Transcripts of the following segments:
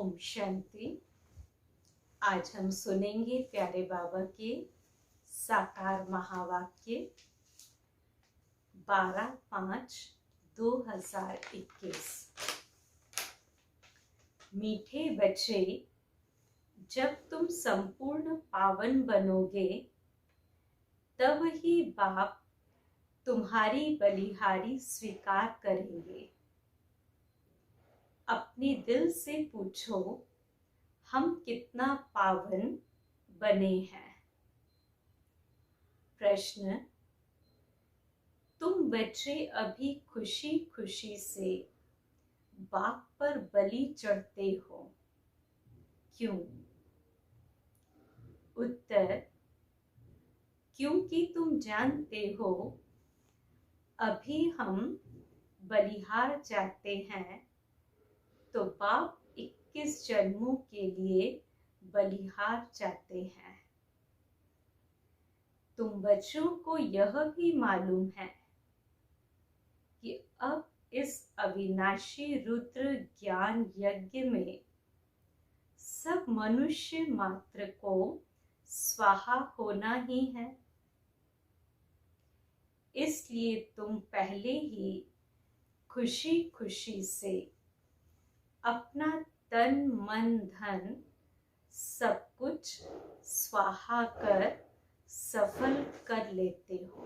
ओम शांति। आज हम सुनेंगे प्यारे बाबा के साकार महावाक्य 12/5/2021। मीठे बच्चे, जब तुम संपूर्ण पावन बनोगे तब ही बाप तुम्हारी बलिहारी स्वीकार करेंगे। अपने दिल से पूछो, हम कितना पावन बने हैं। प्रश्न: तुम बच्चे अभी खुशी खुशी से बाप पर बलि चढ़ते हो, क्यों? उत्तर: क्योंकि तुम जानते हो अभी हम बलिहार चाहते हैं तो बाप 21 जन्मों के लिए बलिहार चाहते हैं। तुम बच्चों को यह भी मालूम है कि अब इस अविनाशी रुद्र ज्ञान यज्ञ में सब मनुष्य मात्र को स्वाहा होना ही है। इसलिए तुम पहले ही खुशी खुशी से अपना तन मन धन सब कुछ स्वाहा कर सफल कर लेते हो।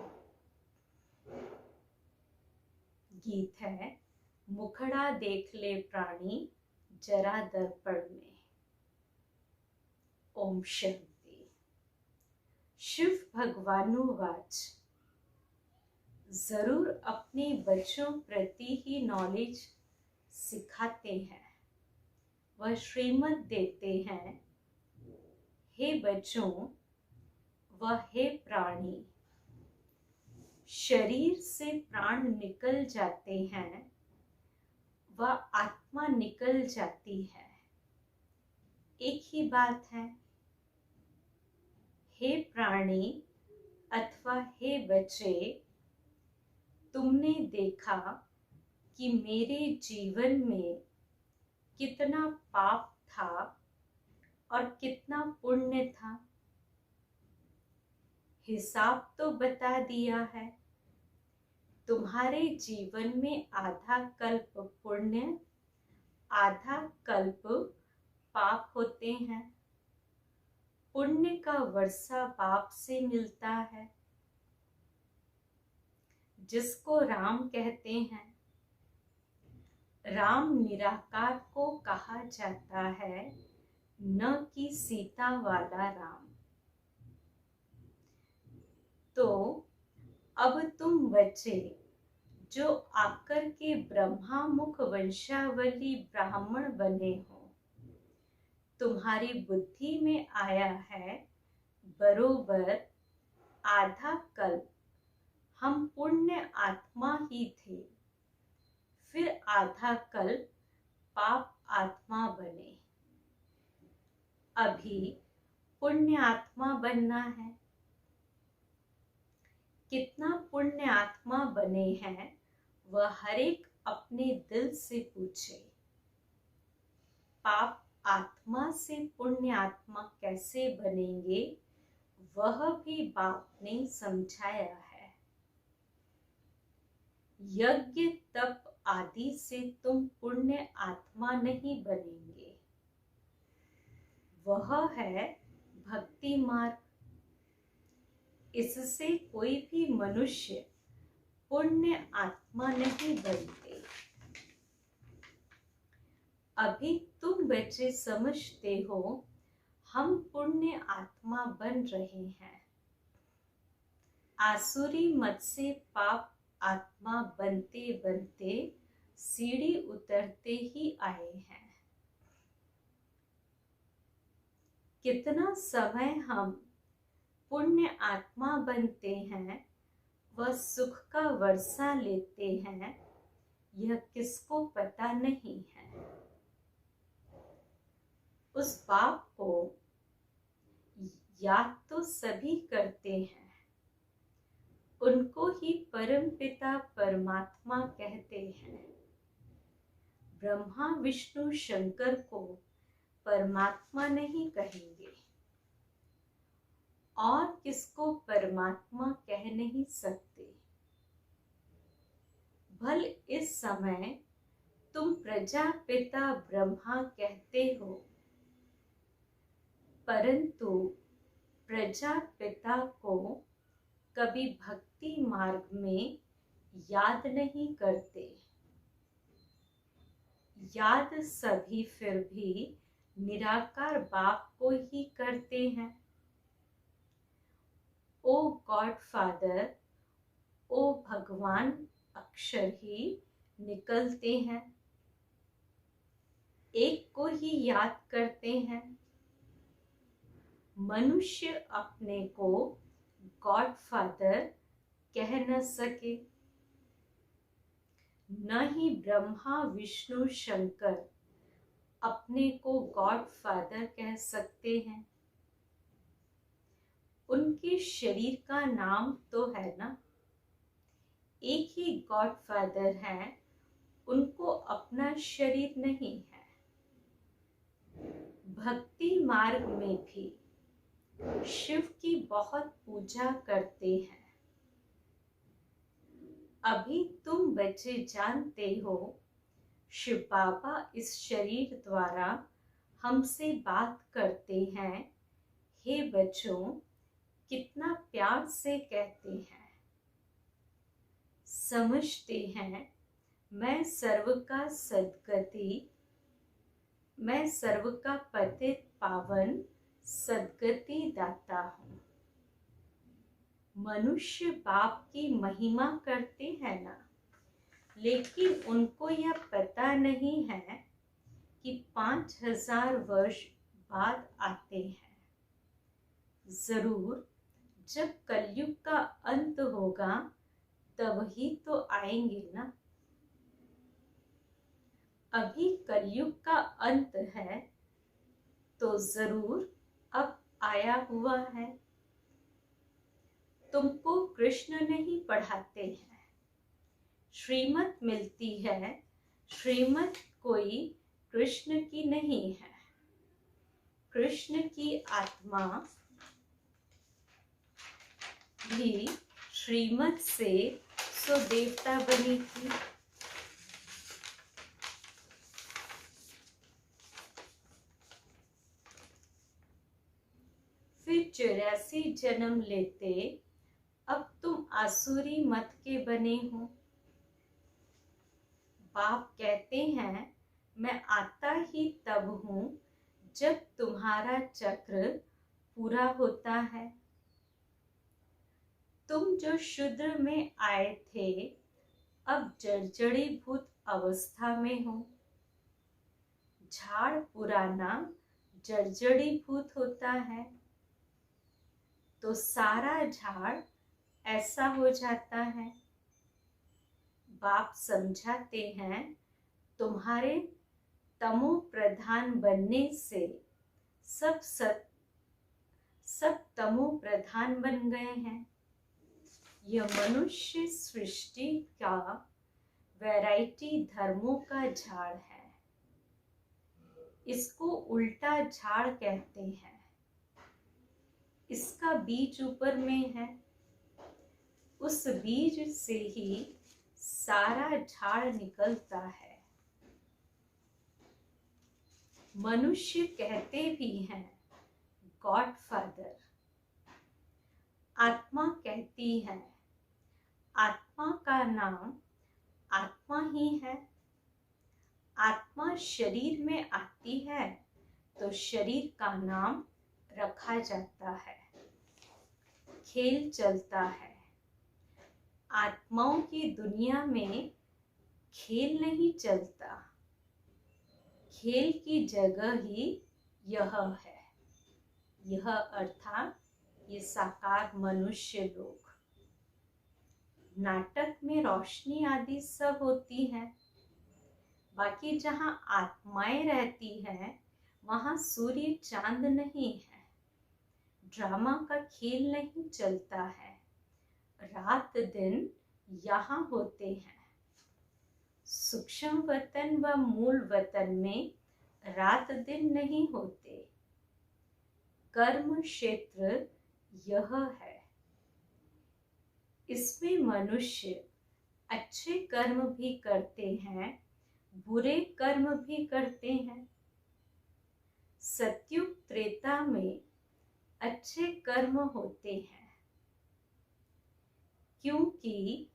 गीत है, मुखड़ा देख ले प्राणी जरा दर्पण में। ओम शांति। शिव भगवानुवाच, जरूर अपने बच्चों प्रति ही नॉलेज सिखाते हैं, वह श्रीमत देते हैं। हे बच्चों व हे प्राणी, शरीर से प्राण निकल जाते हैं व आत्मा निकल जाती है, एक ही बात है। हे प्राणी अथवा हे बच्चे, तुमने देखा कि मेरे जीवन में कितना पाप था और कितना पुण्य था। हिसाब तो बता दिया है। तुम्हारे जीवन में आधा कल्प पुण्य आधा कल्प पाप होते हैं। पुण्य का वर्षा बाप से मिलता है, जिसको राम कहते हैं। राम निराकार को कहा जाता है, न कि सीता वाला राम। तो अब तुम बच्चे जो आकर के ब्रह्मा मुख वंशावली ब्राह्मण बने हो, तुम्हारी बुद्धि में आया है बरोबर आधा कल्प हम पुण्य आत्मा ही थे, फिर आधा कल्प पाप आत्मा बने। अभी पुण्य आत्मा बनना है। कितना पुण्य आत्मा बने हैं वह हर एक अपने दिल से पूछे। पाप आत्मा से पुण्य आत्मा कैसे बनेंगे वह भी बाप ने समझाया है। यज्ञ तप आदि से तुम पुण्य आत्मा नहीं बनेंगे, वह है भक्ति मार्ग। इससे कोई भी मनुष्य पुण्य आत्मा नहीं बनते। अभी तुम बच्चे समझते हो हम पुण्य आत्मा बन रहे हैं। आसुरी मत से पाप आत्मा बनते बनते सीढ़ी उतरते ही आए हैं। कितना समय हम पुण्य आत्मा बनते हैं वह सुख का वर्षा लेते हैं, यह किसको पता नहीं है। उस बाप को याद तो सभी करते हैं, उनको ही परम पिता परमात्मा कहते हैं। ब्रह्मा विष्णु शंकर को परमात्मा नहीं कहेंगे और किसको परमात्मा कह नहीं सकते। भल इस समय तुम प्रजापिता ब्रह्मा कहते हो, परंतु प्रजापिता को कभी भक्ति मार्ग में याद नहीं करते। याद सभी फिर भी निराकार बाप को ही करते हैं। ओ गॉड फादर, ओ भगवान अक्षर ही निकलते हैं, एक को ही याद करते हैं। मनुष्य अपने को गॉड फादर कह न सके, न ही ब्रह्मा विष्णु शंकर अपने को गॉड फादर कह सकते हैं। उनके शरीर का नाम तो है ना, एक ही गॉड फादर है, उनको अपना शरीर नहीं है। भक्ति मार्ग में भी शिव की बहुत पूजा करते हैं। अभी तुम बच्चे जानते हो, शिव बाबा इस शरीर द्वारा हमसे बात करते हैं। हे बच्चों, कितना प्यार से कहते हैं। समझते हैं मैं सर्व का सद्गति, मैं सर्व का पतित पावन सद्गति दाता हूँ। मनुष्य बाप की महिमा करते हैं ना, लेकिन उनको यह पता नहीं है कि 5000 वर्ष बाद आते हैं। जरूर जब कलयुग का अंत होगा तब ही तो आएंगे ना। अभी कलयुग का अंत है तो जरूर अब आया हुआ है। तुमको कृष्ण नहीं पढ़ाते हैं, श्रीमत मिलती है। श्रीमत कोई कृष्ण की नहीं है। कृष्ण की आत्मा भी श्रीमत से सो देवता बनी थी। फिर 84 जन्म लेते, अब तुम आसुरी मत के बने हो। बाप कहते हैं मैं आता ही तब हूँ जब तुम्हारा चक्र पूरा होता है। तुम जो शूद्र में आए थे, अब जर्जरीभूत अवस्था में हो। झाड़ पुराना जर्जरीभूत होता है तो सारा झाड़ ऐसा हो जाता है। बाप समझाते हैं तुम्हारे तमो प्रधान बनने से सब तमो प्रधान बन गए हैं। यह मनुष्य सृष्टि का वैरायटी धर्मों का झाड़ है। इसको उल्टा झाड़ कहते हैं। इसका बीज ऊपर में है, उस बीज से ही सारा झाड़ निकलता है। मनुष्य कहते भी हैं गॉड फादर। आत्मा कहती है, आत्मा का नाम आत्मा ही है। आत्मा शरीर में आती है तो शरीर का नाम रखा जाता है। खेल चलता है। आत्माओं की दुनिया में खेल नहीं चलता। खेल की जगह ही यह है। यह अर्थात ये साकार मनुष्य लोग। नाटक में रोशनी आदि सब होती है, बाकी जहाँ आत्माएं रहती हैं वहाँ सूर्य चांद नहीं है। ड्रामा का खेल नहीं चलता है। रात दिन यहाँ होते हैं। सूक्ष्म वतन व मूल वतन में रात दिन नहीं होते। कर्म क्षेत्र यह है। इसमें मनुष्य अच्छे कर्म भी करते हैं, बुरे कर्म भी करते हैं। सतयुग त्रेता में अच्छे कर्म होते हैं, क्योंकि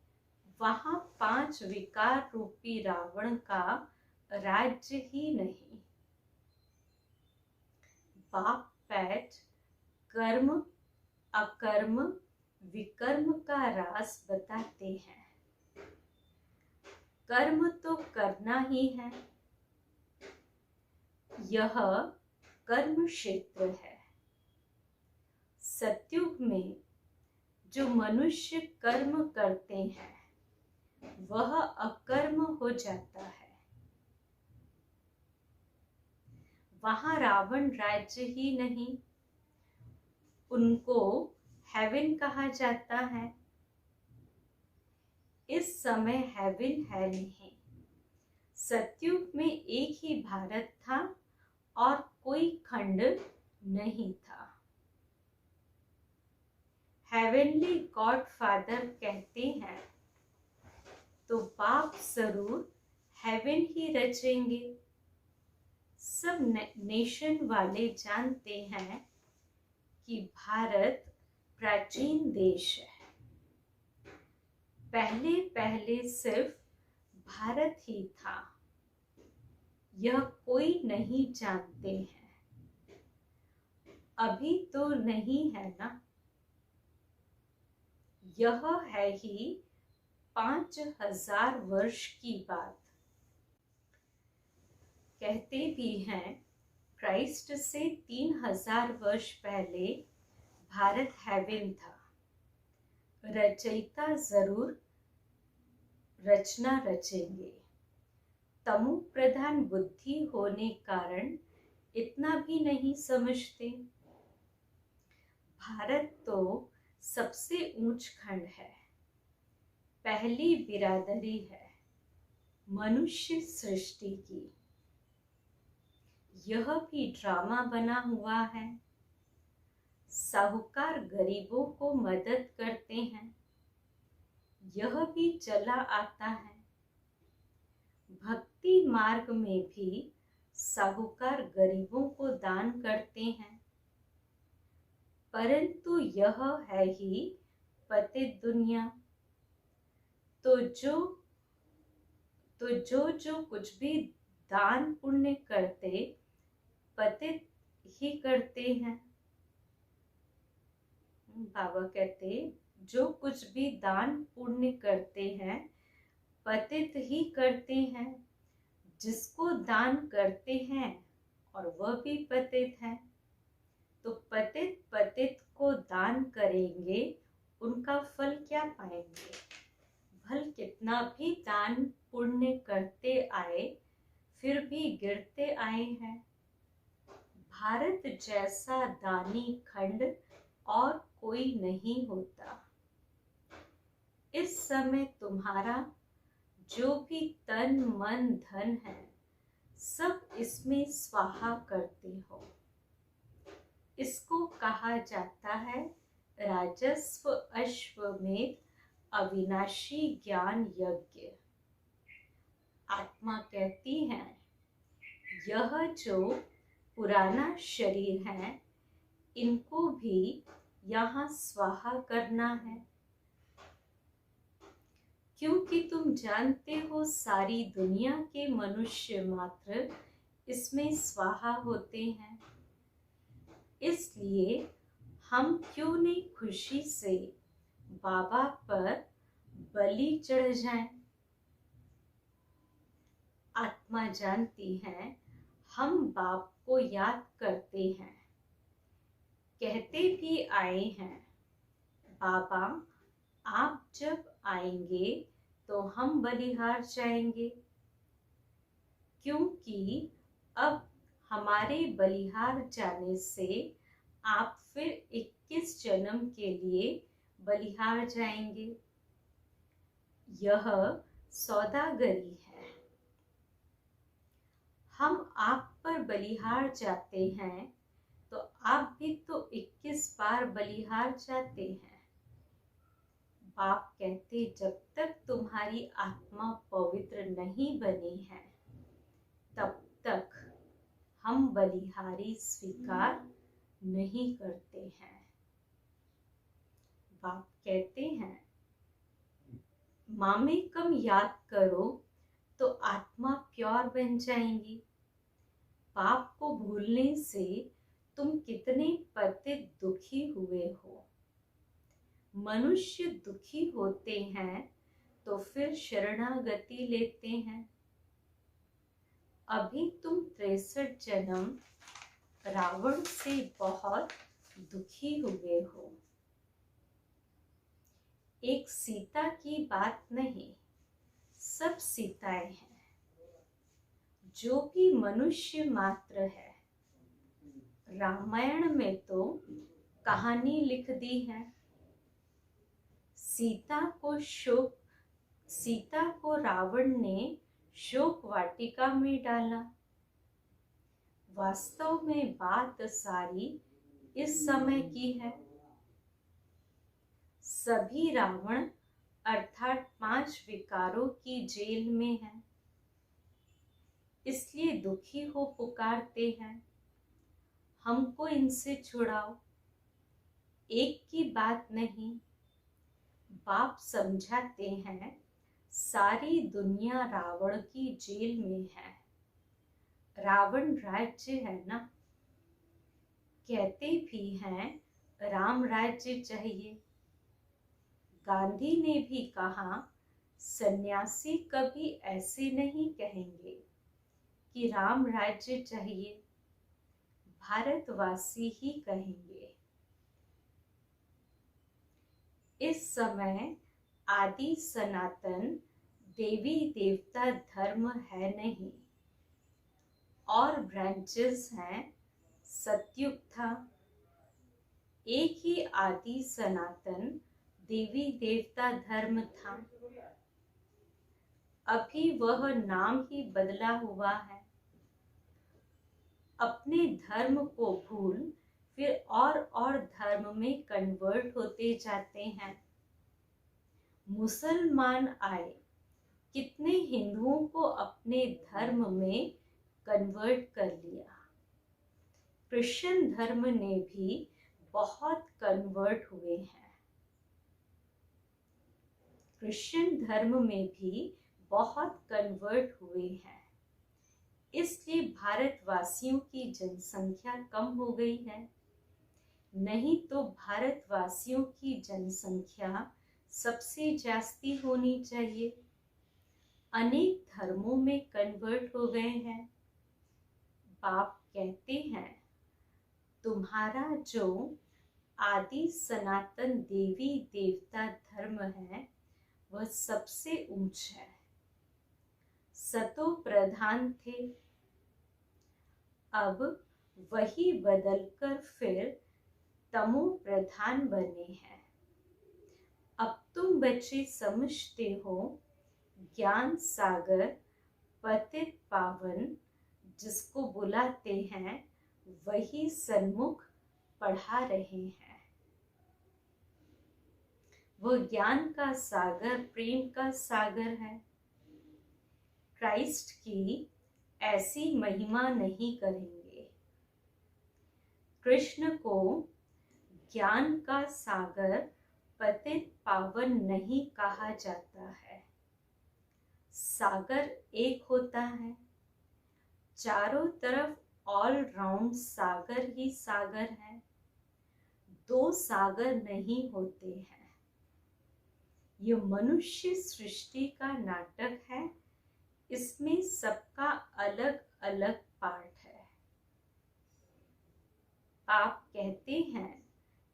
वहां 5 विकार रूपी रावण का राज्य ही नहीं। बाप पैट कर्म अकर्म विकर्म का राज बताते हैं। कर्म तो करना ही है। यह कर्म क्षेत्र है। सतयुग में जो मनुष्य कर्म करते हैं वह अकर्म हो जाता है। वहां रावण राज्य ही नहीं, उनको हेवन कहा जाता है। इस समय हेवन है नहीं। सतयुग में एक ही भारत था और कोई खंड नहीं था। हेवनली गॉड फादर कहते हैं तो बाप जरूर हेवन ही रचेंगे। सब नेशन वाले जानते हैं कि भारत प्राचीन देश है। पहले पहले सिर्फ भारत ही था, यह कोई नहीं जानते हैं। अभी तो नहीं है ना। यह है ही 5000 वर्ष की बात। कहते भी हैं क्राइस्ट से 3000 वर्ष पहले भारत हेवन था। रचयिता जरूर रचना रचेंगे। तमो प्रधान बुद्धि होने कारण इतना भी नहीं समझते। भारत तो सबसे ऊंच खंड है, पहली बिरादरी है मनुष्य सृष्टि की। यह भी ड्रामा बना हुआ है। साहूकार गरीबों को मदद करते हैं, यह भी चला आता है। भक्ति मार्ग में भी साहूकार गरीबों को दान करते हैं, परंतु यह है ही पतित दुनिया। तो जो कुछ भी दान पुण्य करते पतित ही करते हैं। बाबा कहते जो कुछ भी दान पुण्य करते हैं पतित ही करते हैं। जिसको दान करते हैं और वह भी पतित है, तो पतित पतित को दान करेंगे, उनका फल क्या पाएंगे? भल कितना भी दान पुण्य करते आए फिर भी गिरते आए हैं। भारत जैसा दानी खंड और कोई नहीं होता। इस समय तुम्हारा जो भी तन मन धन है सब इसमें स्वाहा करते हो। इसको कहा जाता है राजस्व अश्वमेध अविनाशी ज्ञान यज्ञ। आत्मा कहती है यह जो पुराना शरीर है इनको भी यहाँ स्वाहा करना है, क्योंकि तुम जानते हो सारी दुनिया के मनुष्य मात्र इसमें स्वाहा होते हैं। इसलिए हम क्यों नहीं खुशी से बाबा पर बलि चढ़ जाएं। आत्मा जानती है हम बाप को याद करते हैं, कहते भी आए हैं बाबा आप जब आएंगे तो हम बलिहार जाएंगे, क्योंकि अब हमारे बलिहार जाने से आप फिर 21 जन्म के लिए बलिहार जाएंगे। यह सौदागरी है। हम आप पर बलिहार जाते हैं तो आप भी तो 21 बार बलिहार जाते हैं। बाप कहते जब तक तुम्हारी आत्मा पवित्र नहीं बनी है तब तक हम बलिहारी स्वीकार नहीं करते हैं। बाप कहते हैं मामे कम याद करो तो आत्मा प्योर बन जाएंगी। पाप को भूलने से तुम कितने पतित दुखी हुए हो। मनुष्य दुखी होते हैं तो फिर शरणागति लेते हैं। अभी तुम 63 जन्म रावण से बहुत दुखी हुए हो। एक सीता की बात नहीं, सब सीताएं हैं। जो भी मनुष्य मात्र है, रामायण में तो कहानी लिख दी है। सीता को रावण ने शोक वाटिका में डाला। वास्तव में बात सारी इस समय की है। सभी रावण अर्थात 5 विकारों की जेल में हैं, इसलिए दुखी हो पुकारते हैं हमको इनसे छुड़ाओ। एक की बात नहीं, बाप समझाते हैं सारी दुनिया रावण की जेल में है। रावण राज्य है ना। कहते भी हैं राम राज्य चाहिए। गांधी ने भी कहा सन्यासी कभी ऐसे नहीं कहेंगे कि राम राज्य चाहिए, भारतवासी ही कहेंगे। इस समय आदि सनातन देवी देवता धर्म है नहीं, और ब्रांचेस हैं। सतयुग था, एक ही आदि सनातन देवी देवता धर्म था। अभी वह नाम ही बदला हुआ है। अपने धर्म को भूल फिर और धर्म में कन्वर्ट होते जाते हैं। मुसलमान आए, कितने हिंदुओं को अपने धर्म में कन्वर्ट कर लिया। क्रिश्चियन धर्म ने भी बहुत कन्वर्ट हुए हैं। क्रिश्चियन धर्म में भी बहुत कन्वर्ट हुए हैं। इसलिए भारतवासियों की जनसंख्या कम हो गई है। नहीं तो भारतवासियों की जनसंख्या सबसे जास्ती होनी चाहिए। अनेक धर्मों में कन्वर्ट हो गए हैं। बाप कहते हैं तुम्हारा जो आदि सनातन देवी देवता धर्म है वह सबसे ऊंच है। सतो प्रधान थे, अब वही बदलकर फिर तमो प्रधान बने हैं। अब तुम बच्चे समझते हो ज्ञान सागर पतित पावन जिसको बुलाते हैं वही सन्मुख पढ़ा रहे हैं। वह ज्ञान का सागर प्रेम का सागर है। क्राइस्ट की ऐसी महिमा नहीं करेंगे। कृष्ण को ज्ञान का सागर पतित पावन नहीं कहा जाता है। सागर एक होता है, चारों तरफ ऑल राउंड सागर ही सागर है। 2 सागर नहीं होते हैं। यह मनुष्य सृष्टि का नाटक है। इसमें सबका अलग अलग पार्ट है। आप कहते हैं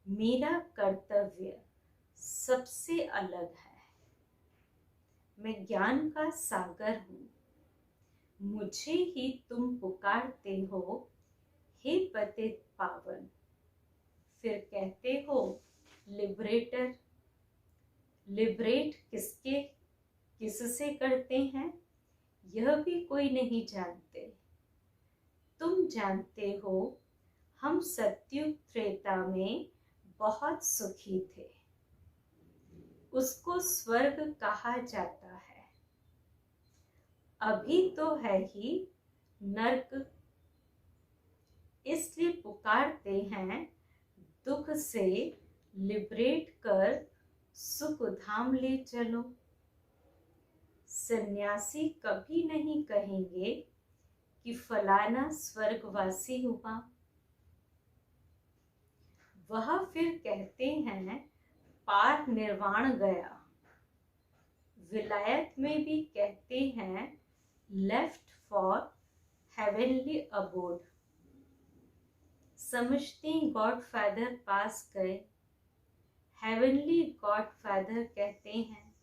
मेरा कर्तव्य सबसे अलग है। मैं ज्ञान का सागर हूँ। मुझे ही तुम पुकारते हो हे पतित पावन। फिर कहते हो लिबरेटर। लिबरेट किससे करते हैं यह भी कोई नहीं जानते। तुम तुम जानते हो हम सत्युग त्रेता में बहुत सुखी थे। उसको स्वर्ग कहा जाता है। अभी तो है ही नर्क, इसलिए पुकारते हैं दुख से लिबरेट कर सुख धाम ले चलो। सन्यासी कभी नहीं कहेंगे कि फलाना स्वर्गवासी हुआ। वह फिर कहते हैं पार निर्वाण गया। विलायत में भी कहते हैं लेफ्ट फॉर हेवनली अबोर्ड। समझते गॉडफादर पास गए, हेवनली गॉडफादर कहते हैं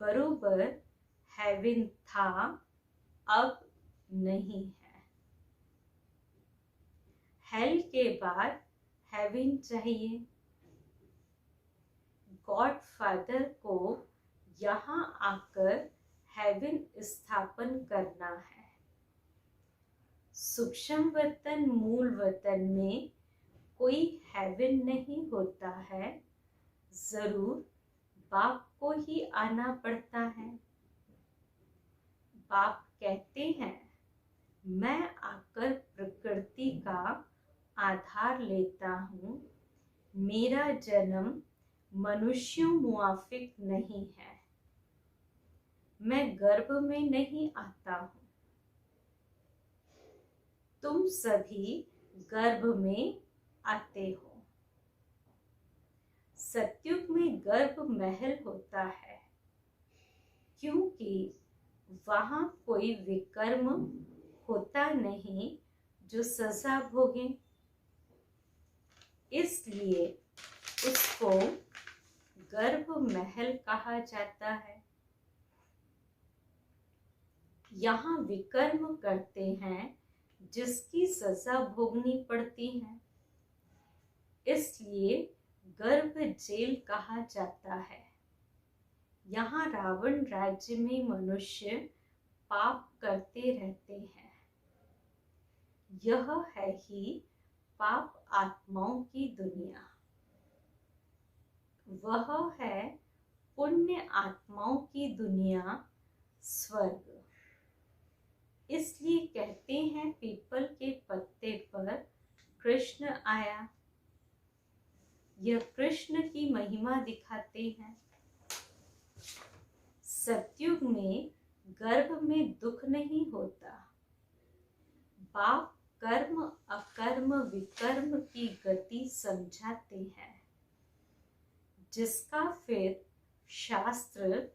बरोबर हेवन था अब नहीं है। हेल के बाद हेवन चाहिए। गॉडफादर को यहाँ आकर हेवन स्थापन करना है। सूक्ष्म वतन मूल वतन में कोई हेवन नहीं होता है, जरूर बाप को ही आना पड़ता है। बाप कहते हैं मैं आकर प्रकृति का आधार लेता हूँ। मेरा जन्म मनुष्यों मुआफिक नहीं है। मैं गर्भ में नहीं आता हूँ। तुम सभी गर्भ में आते हो। सत्युग में गर्भ महल होता है, क्योंकि वहां कोई विकर्म होता नहीं जो सजा भोगे, इसलिए उसको गर्भ महल कहा जाता है। यहाँ विकर्म करते हैं जिसकी सजा भोगनी पड़ती है, इसलिए गर्भ जेल कहा जाता है। यहाँ रावण राज्य में मनुष्य पाप करते रहते हैं। यह है ही पाप आत्माओं की दुनिया। वह है पुण्य आत्माओं की दुनिया, स्वर्ग। इसलिए कहते हैं पीपल के पत्ते पर कृष्ण आया। यह कृष्ण की महिमा दिखाते हैं। सत्युग में गर्भ में दुख नहीं होता। बाप कर्म अकर्म विकर्म की गति समझाते हैं, जिसका फिर शास्त्र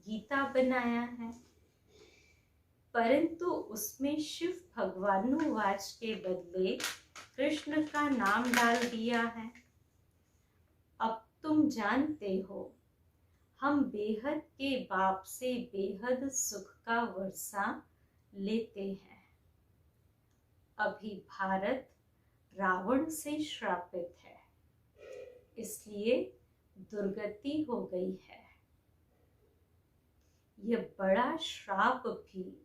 गीता बनाया है। परंतु उसमें शिव भगवानुवाच के बदले कृष्ण का नाम डाल दिया है। अब तुम जानते हो हम बेहद के बाप से बेहद सुख का वर्षा लेते हैं। अभी भारत रावण से श्रापित है, इसलिए दुर्गति हो गई है। यह बड़ा श्राप भी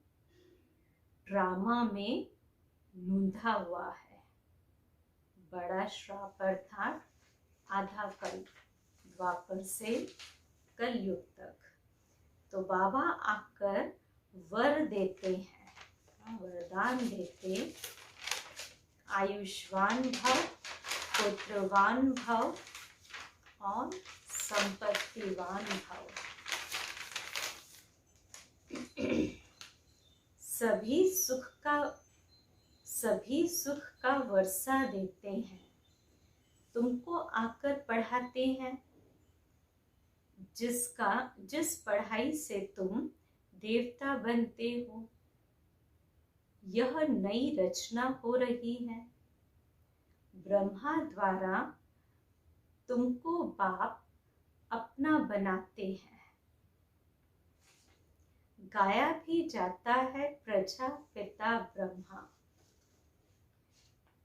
ड्रामा में नूंधा हुआ है। बड़ा श्राप अर्थात आधा कल, द्वापर से कलयुग तक। तो बाबा आकर वर देते हैं, वरदान देते, आयुष्मान भव, पुत्रवान भव और संपत्तिवान भव। सभी सुख का वर्षा देते हैं। तुमको आकर पढ़ाते हैं, जिस पढ़ाई से तुम देवता बनते हो। यह नई रचना हो रही है। ब्रह्मा द्वारा तुमको बाप अपना बनाते हैं। गाया भी जाता है प्रजापिता ब्रह्मा।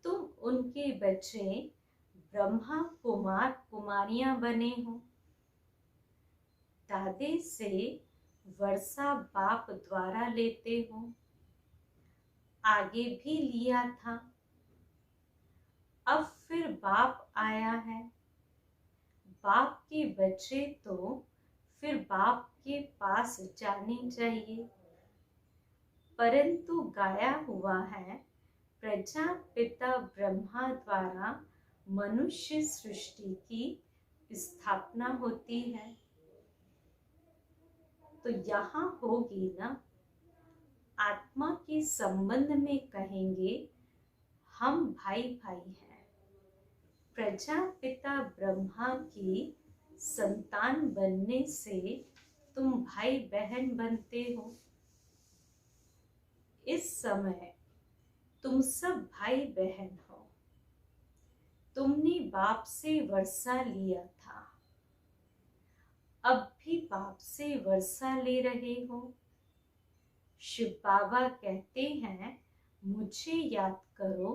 तुम उनके बच्चे ब्रह्मा कुमार कुमारियां बने हो। दादे से वर्षा बाप द्वारा लेते हो। आगे भी लिया था। अब फिर बाप आया है। बाप के बच्चे तो फिर बाप के पास जाने चाहिए, परंतु गाया हुआ है प्रजापिता ब्रह्मा द्वारा मनुष्य सृष्टि की स्थापना होती है। तो यहाँ होगी ना, आत्मा के संबंध में कहेंगे हम भाई भाई हैं। प्रजापिता ब्रह्मा की संतान बनने से तुम भाई बहन बनते हो। इस समय तुम सब भाई बहन हो। तुमने बाप से वर्षा लिया था, अब भी बाप से वर्षा ले रहे हो। शिव बाबा कहते हैं मुझे याद करो।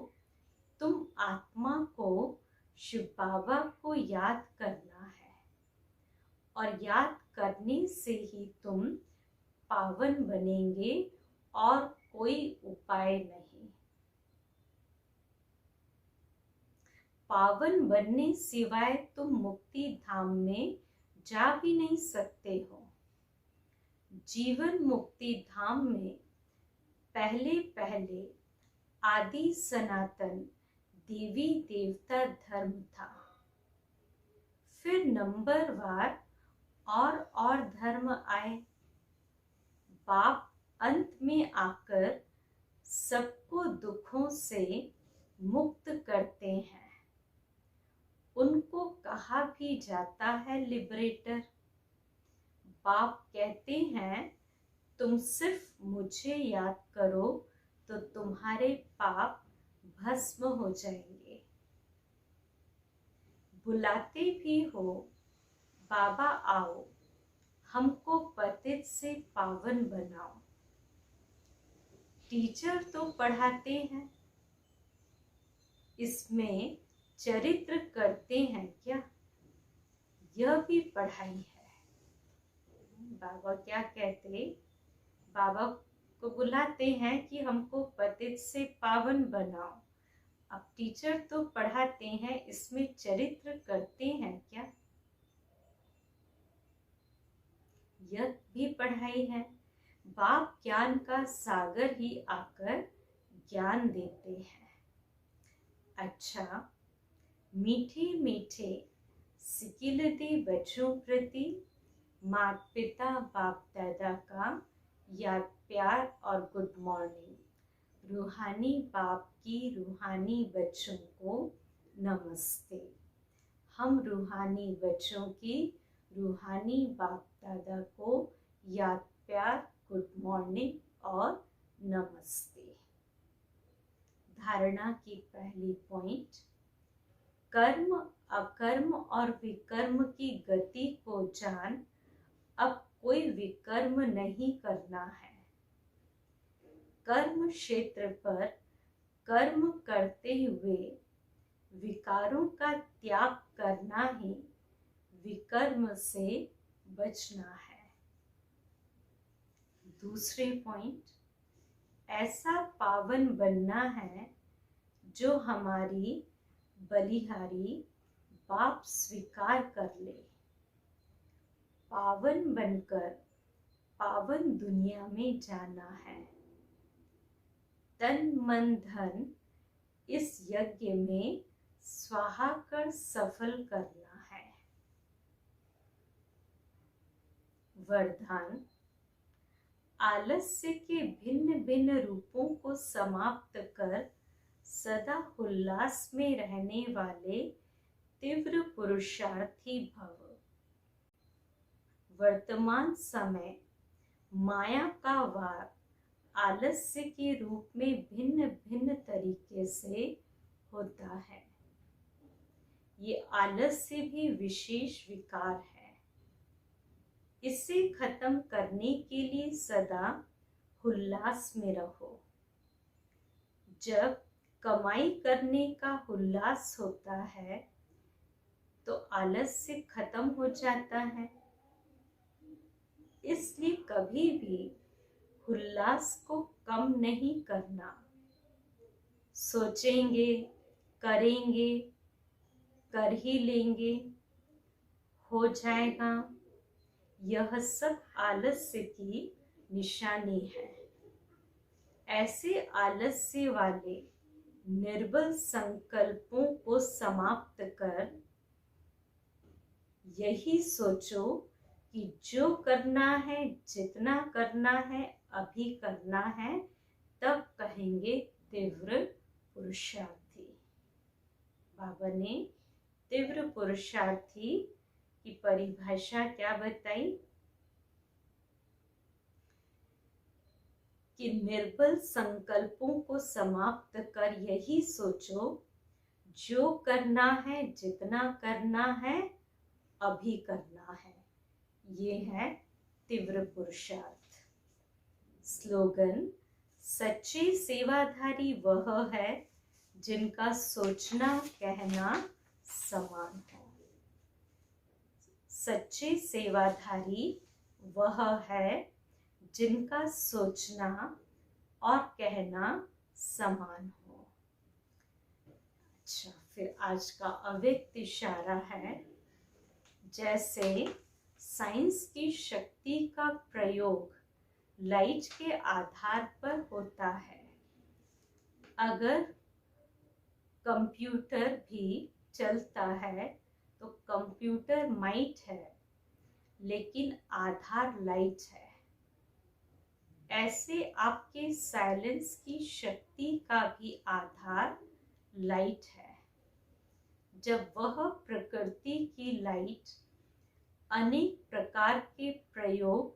तुम आत्मा को शिव बाबा को याद करना है, और याद करने से ही तुम पावन बनेंगे और कोई उपाय नहीं। पावन बनने सिवाय तुम मुक्ति धाम में जा भी नहीं सकते हो। जीवन मुक्ति धाम में पहले पहले आदि सनातन देवी देवता धर्म था, फिर नंबरवार और धर्म आए। बाप अंत में आकर सबको दुखों से मुक्त करते हैं। उनको कहा भी जाता है लिबरेटर। बाप कहते हैं तुम सिर्फ मुझे याद करो तो तुम्हारे पाप भस्म हो जाएंगे। बुलाते भी हो बाबा आओ, हमको पतित से पावन बनाओ। टीचर तो पढ़ाते हैं, इसमें चरित्र करते हैं क्या? यह भी पढ़ाई है। बाबा क्या कहते? बाबा को बुलाते हैं कि हमको पतित से पावन बनाओ। अब टीचर तो पढ़ाते हैं, इसमें चरित्र करते हैं क्या? यह भी पढ़ाई है। बाप ज्ञान का सागर ही आकर ज्ञान देते हैं। अच्छा, मीठे मीठे सिकिलते बच्चों प्रति माता पिता बाप दादा का याद प्यार और गुड मॉर्निंग। रूहानी बाप की रूहानी बच्चों को नमस्ते। हम रूहानी बच्चों की रूहानी बाप दादा को याद प्यार गुड मॉर्निंग और नमस्ते। धारणा की पहली पॉइंट, कर्म अकर्म और विकर्म की गति को जान। अब कोई विकर्म नहीं करना है। कर्म क्षेत्र पर कर्म करते हुए विकारों का त्याग करना ही विकर्म से बचना है। दूसरे पॉइंट, ऐसा पावन बनना है जो हमारी बलिहारी बाप स्वीकार कर ले। पावन बनकर पावन दुनिया में जाना है। तन मन धन इस यज्ञ में स्वाहा कर सफल करना है। वरदान, आलस्य के भिन्न भिन्न रूपों को समाप्त कर सदा उल्लास में रहने वाले तीव्र पुरुषार्थी भव। वर्तमान समय माया का वार आलस्य के रूप में भिन्न भिन्न तरीके से होता है। ये आलस्य भी विशेष विकार है। इसे खत्म करने के लिए सदा उल्लास में रहो। जब कमाई करने का उल्लास होता है तो आलस्य खत्म हो जाता है। इसलिए कभी भी उल्लास को कम नहीं करना। सोचेंगे, करेंगे, कर ही लेंगे, हो जाएगा, यह सब आलस्य की निशानी है। ऐसे आलस्य वाले निर्बल संकल्पों को समाप्त कर यही सोचो कि जो करना है, जितना करना है, अभी करना है, तब कहेंगे तीव्र पुरुषार्थी। बाबा ने तीव्र पुरुषार्थी की परिभाषा क्या बताई कि निर्बल संकल्पों को समाप्त कर यही सोचो जो करना है, जितना करना है, अभी करना है। ये है तीव्र पुरुषार्थ। स्लोगन: सच्चे सेवाधारी वह है जिनका सोचना कहना समान हो। सच्चे सेवाधारी वह है जिनका सोचना और कहना समान हो। अच्छा, फिर आज का अव्यक्त इशारा है, जैसे साइंस की शक्ति का प्रयोग लाइट के आधार पर होता है, अगर कंप्यूटर भी चलता है तो कंप्यूटर माइट है लेकिन आधार लाइट है। ऐसे आपके साइलेंस की शक्ति का भी आधार लाइट है। जब वह प्रकृति की लाइट अनेक प्रकार के प्रयोग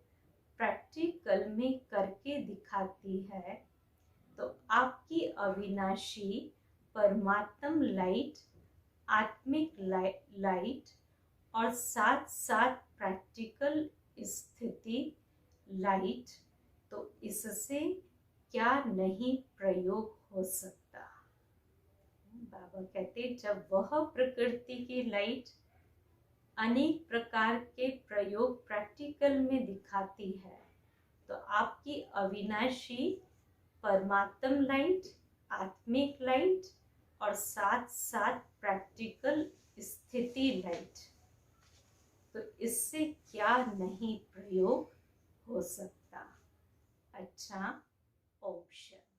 प्रैक्टिकल में करके दिखाती है, तो आपकी अविनाशी परमात्म लाइट, आत्मिक लाइट और साथ साथ प्रैक्टिकल स्थिति लाइट, तो इससे क्या नहीं प्रयोग हो सकता। बाबा कहते जब वह प्रकृति की लाइट अनेक प्रकार के प्रयोग प्रैक्टिकल में दिखाती है, तो आपकी अविनाशी परमात्म लाइट, आत्मिक लाइट और साथ साथ प्रैक्टिकल स्थिति लाइट, तो इससे क्या नहीं प्रयोग हो सकता। अच्छा, ओम शांति।